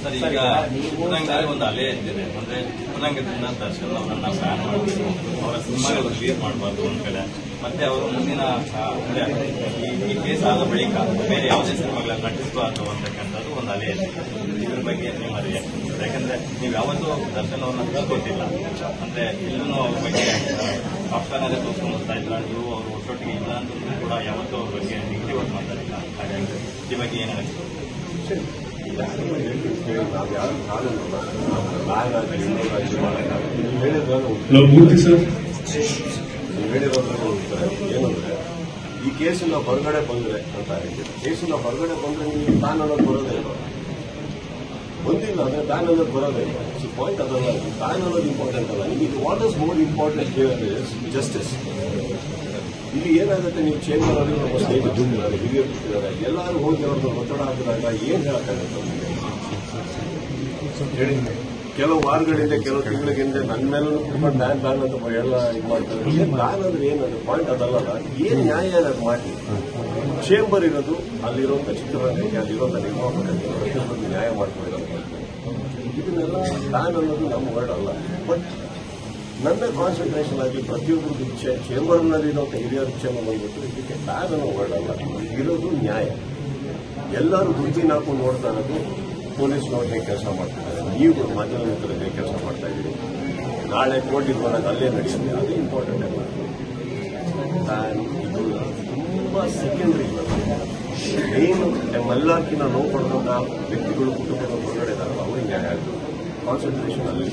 Sir, ಈಗ ಚಿತ್ರರಂಗದಲ್ಲಿ ಒಂದು ಅಲೆ ಎದ್ದಿದೆ. ಅಂದ್ರೆ ಚಿತ್ರರಂಗದಿಂದ ದರ್ಶನ್ ಅವರನ್ನ ಬ್ಯಾನ್ ಮಾಡಬೇಕು, ಅವರ ಸಿನಿಮಾಗಳು ರಿಲೀಸ್ ಮಾಡಬಾರ್ದು ಒಂದ್ ಕಡೆ. ಮತ್ತೆ ಅವರು ಮುಂದಿನ ಅಂದ್ರೆ ಈ ಕೇಸ್ ಆದ ಬಳಿಕ ಬೇರೆ ಯಾವುದೇ ಸಿನಿಮಾಗಳಲ್ಲಿ ನಟಿಸಬಾರ್ದು ಅಂತಕ್ಕಂಥದ್ದು ಒಂದು ಅಲೆ ಇದೆ. ಇದ್ರ ಬಗ್ಗೆ ನಿಮ್ಮ ರಿಯಾಕ್ಷನ್? ಯಾಕಂದ್ರೆ ನೀವು ಯಾವತ್ತೂ ದರ್ಶನ್ ಅವ್ರನ್ನ ತಿಳ್ಕೊತಿಲ್ಲ, ಅಂದ್ರೆ ಇಲ್ಲೂ ಅವ್ರ ಬಗ್ಗೆ ಪಾಪ್ಕಾರ್ನಲ್ಲೇ ತೋರಿಸ್ಕೊಂಡು ಬರ್ತಾ ಇದ್ರ, ನೀವು ಅವರು ಒಟ್ಟೊಟ್ಟಿಗೆ ಇಲ್ಲ ಅಂತಂದ್ರೂ ಕೂಡ ಯಾವತ್ತೂ ಅವ್ರ ಬಗ್ಗೆ ನೆಗೆಟಿವ್ ಆಗಿ ಮಾತಾಡಿಲ್ಲ. ಹಾಗಾಗಿ ಈ ಬಗ್ಗೆ ಏನು ಅನಿಸ್ತು? ಏನಂದ್ರೆ ಈ ಕೇಸಿನ ಹೊರಗಡೆ ಬಂದ್ರೆ ಅಂತ ಹೇಳ್ತೀವಿ. ಕೇಸಿನ ಹೊರಗಡೆ ಬಂದ್ರೆ ನೀವು ಬ್ಯಾನ್ ಅನ್ನೋದು ಬರೋದೇ ಇಲ್ಲ, ಬಂದಿಲ್ಲ ಅಂದ್ರೆ ಬ್ಯಾನ್ ಅನ್ನೋದು ಬರೋದೇ ಇಲ್ಲ. ಪಾಯಿಂಟ್ ಅದಲ್ಲ, ಬ್ಯಾನ್ ಅನ್ನೋದು ಇಂಪಾರ್ಟೆಂಟ್ ಅಲ್ಲ. ನಿಮಗೆ what is more important here is justice. ಇಲ್ಲಿ ಏನಾಗುತ್ತೆ, ನೀವು ಚೇಂಬರ್ ಅಲ್ಲಿ ನಮ್ಮ ಸ್ನೇಹಿತರು ಬಿಟ್ಟಿದ್ದಾರೆ, ಹಿರಿಯರು ಬಿಟ್ಟಿದ್ದಾರೆ, ಎಲ್ಲರೂ ಹೋಗಿ ಅವ್ರದ್ದು ಒತ್ತಡ ಹಾಕಿದಾಗ ಏನ್ ಹೇಳಕ್ಕಾಗುತ್ತೆ? ಕೆಲವು ವಾರಗಳಿಂದ ಕೆಲವು ತಿಂಗಳಿಂದ ನನ್ನ ಮೇಲೂ ಕೂಡ ಬ್ಯಾನ್ ಅಂತ ಎಲ್ಲ ಇದು ಮಾಡ್ತಾರೆ. ಬ್ಯಾನ್ ಅಂದ್ರೆ ಏನದು? ಪಾಯಿಂಟ್ ಅದಲ್ಲ. ಏನ್ ನ್ಯಾಯ ಅದು ಮಾಡಿ. ಚೇಂಬರ್ ಇರೋದು ಅಲ್ಲಿರುವಂತ ಚಿತ್ರರಂಗಕ್ಕೆ, ಅಲ್ಲಿರುವಂತ ನಿರ್ಮಾಪಕರಿಗೆ ಪ್ರತಿಯೊಂದು ನ್ಯಾಯ ಮಾಡ್ಕೊಂಡಿರೋದು. ಇದನ್ನೆಲ್ಲ ಬ್ಯಾನ್ ಅನ್ನೋದು ನಮ್ಮ ವರ್ಡ್ ಅಲ್ಲ. ಬಟ್ ನನ್ನ ಕಾನ್ಸಂಟ್ರೇಷನ್ ಆಗಿ ಪ್ರತಿಯೊಬ್ಬರು ಚೇಂಬರ್ನಲ್ಲಿ ಇರುವಂತ ಹಿರಿಯರ ಚೇಂಬರ್ ಬಂದ್ಬಿಟ್ಟು ಇದಕ್ಕೆ ಬ್ಯಾನ್ ಅನ್ನೋ ವರ್ಡ್ ಅಲ್ಲ, ಇರೋದು ನ್ಯಾಯ. ಎಲ್ಲರೂ ದುಡ್ಡಿನ ಹಾಕೊಂಡು ನೋಡ್ತಾ ಇರೋದು ಪೊಲೀಸ್ನವ್ರಿಗೆ ಕೆಲಸ ಮಾಡ್ತಿದ್ದಾರೆ, ನೀವು ಮಾಧ್ಯಮ ಮಿತ್ರರಿಗೆ ಕೆಲಸ ಮಾಡ್ತಾ ಇದ್ದೀರಿ. ನಾಳೆ ಕೋರ್ಟಿಗೆ ಬಂದಾಗ ಅಲ್ಲೇ ನಡೆಯುತ್ತೆ, ಅದು ಇಂಪಾರ್ಟೆಂಟ್ ಅಲ್ಲ. ಇದು ತುಂಬಾ ಸೆಕೆಂಡ್ರಿ. ಏನು ನಮ್ಮೆಲ್ಲಕ್ಕಿಂತ ನೋವು ಪಡೆದಂತ ವ್ಯಕ್ತಿಗಳು ಕುಟುಂಬದ ಹೊರಗಡೆ ಇದ್ದಾರಲ್ಲ, ಅವ್ರಿಗೆ ನ್ಯಾಯ ಆಗುತ್ತೆ. ಕಾನ್ಸಂಟ್ರೇಷನ್ ಅಲ್ಲಿ